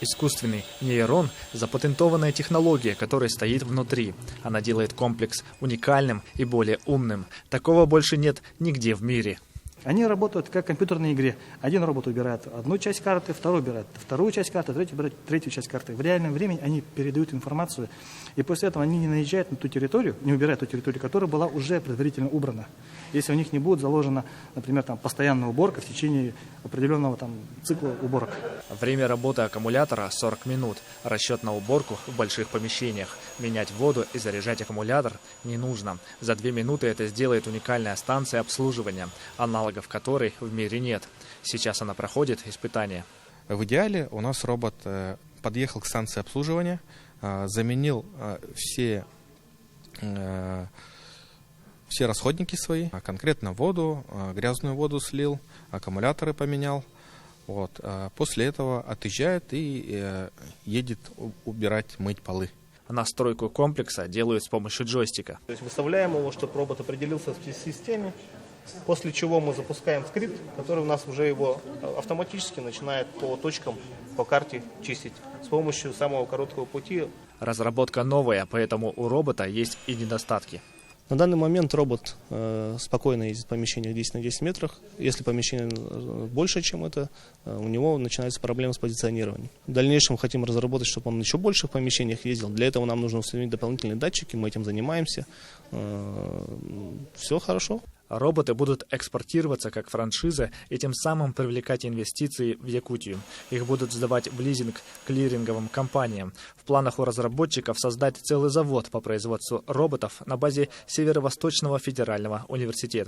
Искусственный нейрон – запатентованная технология, которая стоит внутри. Она делает комплекс уникальным и более умным. Такого больше нет нигде в мире. Они работают как в компьютерной игре. Один робот убирает одну часть карты, второй убирает вторую часть карты, третий убирает третью часть карты. В реальном времени они передают информацию, и после этого они не наезжают на ту территорию, не убирают ту территорию, которая была уже предварительно убрана. Если у них не будет заложена, например, постоянная уборка в течение определенного цикла уборок. Время работы аккумулятора 40 минут. Расчет на уборку в больших помещениях. Менять воду и заряжать аккумулятор не нужно. За 2 минуты это сделает уникальная станция обслуживания, аналогов которой в мире нет. Сейчас она проходит испытания. В идеале у нас робот подъехал к станции обслуживания, заменил все расходники свои, конкретно воду, грязную воду слил, аккумуляторы поменял. После этого отъезжает и едет убирать, мыть полы. Настройку комплекса делают с помощью джойстика. То есть выставляем его, чтобы робот определился в системе, после чего мы запускаем скрипт, который у нас уже его автоматически начинает по точкам, по карте чистить с помощью самого короткого пути. Разработка новая, поэтому у робота есть и недостатки. На данный момент робот спокойно ездит в помещениях 10 на 10 метрах. Если помещение больше, чем это, у него начинаются проблемы с позиционированием. В дальнейшем хотим разработать, чтобы он в еще больших помещениях ездил. Для этого нам нужно установить дополнительные датчики, мы этим занимаемся. Все хорошо. Роботы будут экспортироваться как франшиза и тем самым привлекать инвестиции в Якутию. Их будут сдавать в лизинг клиринговым компаниям. В планах у разработчиков создать целый завод по производству роботов на базе Северо-Восточного федерального университета.